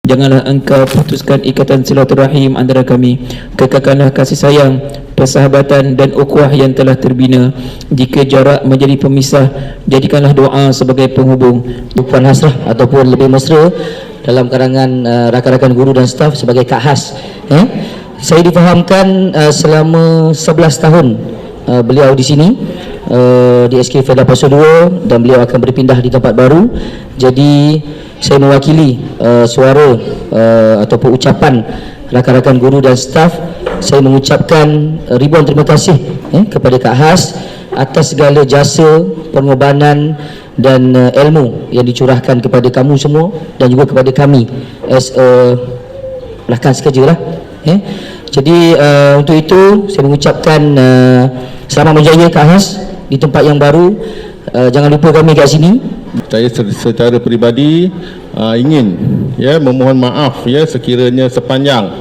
Janganlah engkau putuskan ikatan silaturahim antara kami. Kekalkanlah kasih sayang, persahabatan dan ukhuwah yang telah terbina. Jika jarak menjadi pemisah, jadikanlah doa sebagai penghubung. Puan Hasrah ataupun lebih mesra dalam karangan rakan-rakan guru dan staf sebagai Kak Has. Saya difahamkan selama 11 tahun beliau di sini di SK Fedah Pasu 2 dan beliau akan berpindah di tempat baru. Jadi saya mewakili suara ataupun ucapan rakan-rakan guru dan staf. Saya mengucapkan ribuan terima kasih kepada Kak Has atas segala jasa, pengorbanan dan ilmu yang dicurahkan kepada kamu semua dan juga kepada kami as a rakan sekerja lah. Jadi untuk itu saya mengucapkan selamat menjaya Kak Has di tempat yang baru. Jangan lupa kami kat sini. Saya secara peribadi ingin memohon maaf sekiranya sepanjang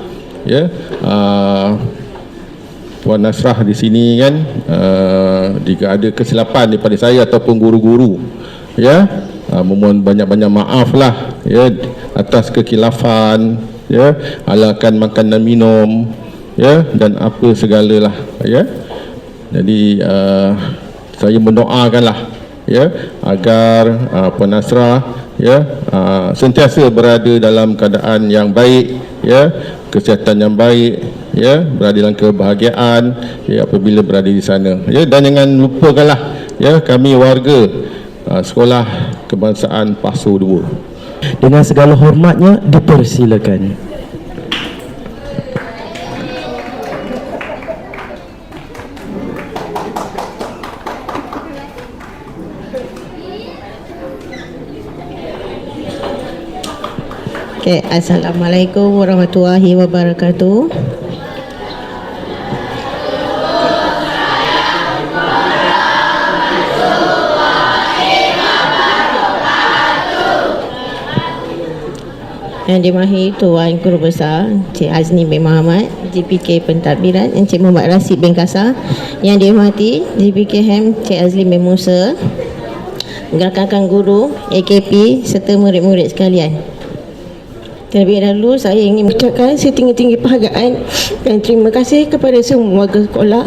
Puan Nasrah di sini kan jika ada kesilapan daripada saya ataupun guru-guru memohon banyak-banyak maaf lah atas kekhilafan halalkan makan dan minum dan apa segalalah jadi saya mendoakanlah agar Puan Nasrah sentiasa berada dalam keadaan yang baik, kesihatan yang baik, berada dalam kebahagiaan apabila berada di sana. Dan jangan lupakanlah kami warga Sekolah Kebangsaan Pasu 2. Dengan segala hormatnya dipersilakan. Okay, Assalamualaikum warahmatullahi wabarakatuh. Yang dimahi Tuan Guru Besar Encik Azni bin Muhammad, GPK Pentadbiran Encik Muhammad Rasid bin Kasar, yang dihormati GPK HEM Encik Azli bin Musa, rakan-rakan guru, AKP serta murid-murid sekalian. Terlebih dahulu saya ingin mengucapkan setinggi-tinggi penghargaan dan terima kasih kepada semua warga sekolah,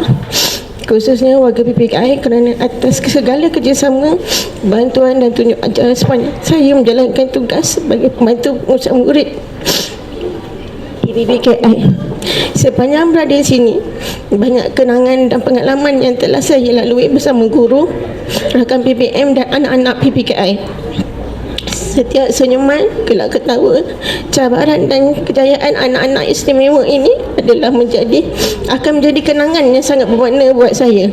khususnya warga PPKI kerana atas segala kerjasama, bantuan dan tunjuk ajar sepanjang saya menjalankan tugas sebagai pembantu pengurusan murid di PPKI. Sepanjang berada di sini, banyak kenangan dan pengalaman yang telah saya lalui bersama guru, rakan PPM dan anak-anak PPKI. Setiap senyuman, gelak ketawa, cabaran dan kejayaan anak-anak istimewa ini akan menjadi kenangan yang sangat bermakna buat saya.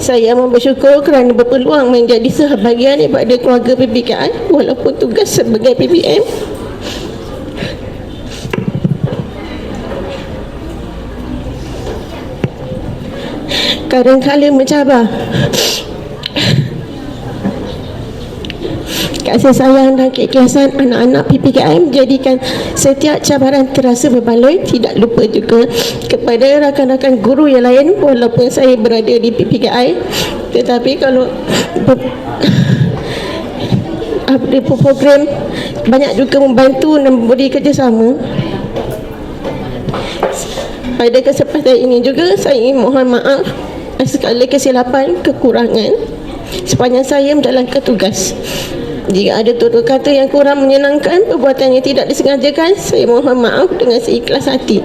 Saya amat bersyukur kerana berpeluang menjadi sebahagian daripada keluarga PPKI walaupun tugas sebagai PPM. Kadang-kadang mencabar, kasih sayang dan keikhlasan anak-anak PPKI menjadikan setiap cabaran terasa berbaloi. Tidak lupa juga kepada rakan-rakan guru yang lain walaupun saya berada di PPKI, tetapi kalau ada program banyak juga membantu dan memberi kerjasama. Pada kesempatan ini juga saya ingin mohon maaf atas segala kesilapan, kekurangan sepanjang saya menjalankan tugas. Jika ada tutur kata yang kurang menyenangkan, perbuatan yang tidak disengajakan, saya mohon maaf dengan seikhlas hati.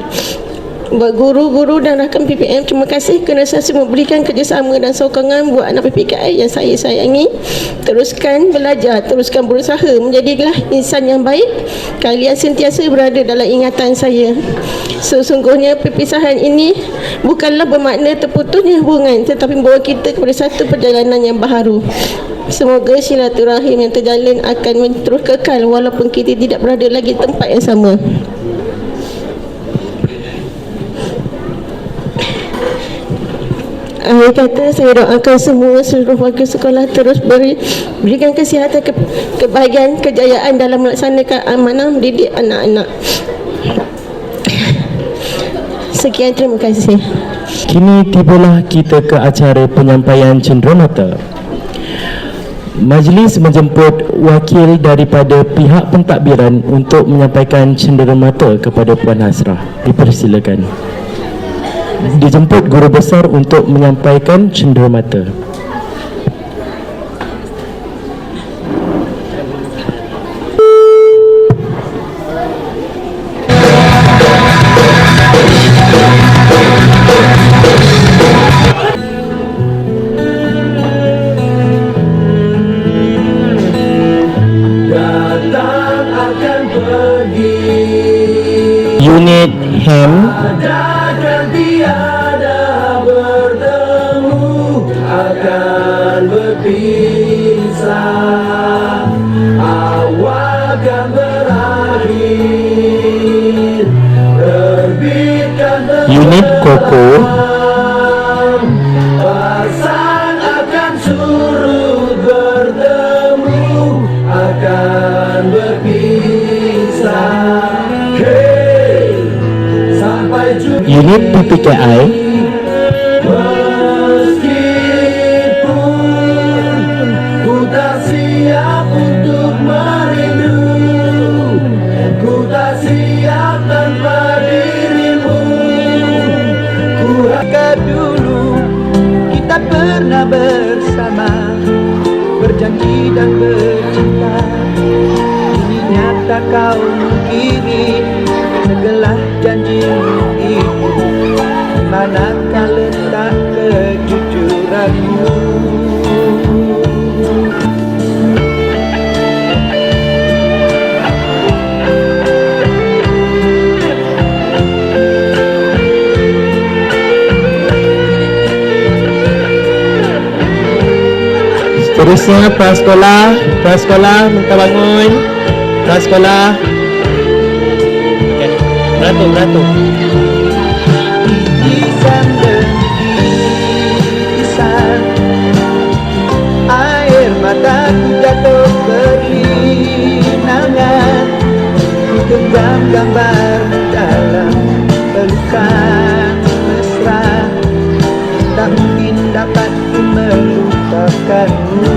Buat guru-guru dan rakan PPM, terima kasih kerana saya memberikan kerjasama dan sokongan buat anak PPKI yang saya sayangi. Teruskan belajar, teruskan berusaha, menjadilah insan yang baik. Kalian sentiasa berada dalam ingatan saya. Sesungguhnya perpisahan ini bukanlah bermakna terputusnya hubungan, tetapi membawa kita kepada satu perjalanan yang baharu. Semoga silaturahim yang terjalin akan terus kekal walaupun kita tidak berada lagi di tempat yang sama. Akhir kata, saya doakan semua seluruh warga sekolah terus berikan kesihatan, kebahagiaan, kejayaan dalam melaksanakan amanah mendidik anak-anak. Sekian, terima kasih. Kini tibalah kita ke acara penyampaian cenderamata. Majlis menjemput wakil daripada pihak pentadbiran untuk menyampaikan cenderamata kepada Puan Hasrah. Dipersilakan. Dijemput Guru Besar untuk menyampaikan cenderamata. Unit HEM Unit KOKO Unit PPKI dulu kita pernah bersama, berjanji dan bercinta. Kini nyata kau mungkiri segala janjimu itu. Di manakah letak kejujuranmu? Seterusnya prasekolah minta bangun. Prasekolah. Beratur. Kisah kisah air mataku jatuh berinangan, ku genggam gambar dalam pelukan mesra. Tak mungkin dapat ku melupakanmu,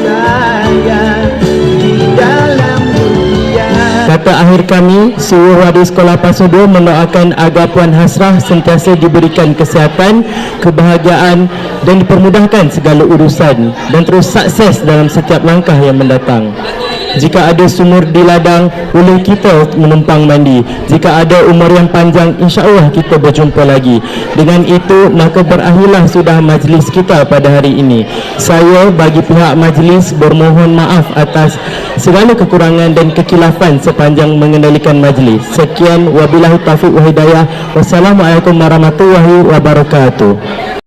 sayang, di dalam dunia. Kata akhir kami, seluruh warga sekolah Pasu 2 mendoakan agar Puan Hasrah sentiasa diberikan kesihatan, kebahagiaan dan dipermudahkan segala urusan dan terus sukses dalam setiap langkah yang mendatang. Jika ada sumur di ladang, boleh kita menumpang mandi. Jika ada umur yang panjang, insya-Allah kita berjumpa lagi. Dengan itu, maka berakhirlah sudah majlis kita pada hari ini. Saya bagi pihak majlis bermohon maaf atas segala kekurangan dan kekilafan sepanjang mengendalikan majlis. Sekian, wabillahi taufiq wa hidayah. Wassalamualaikum warahmatullahi wabarakatuh.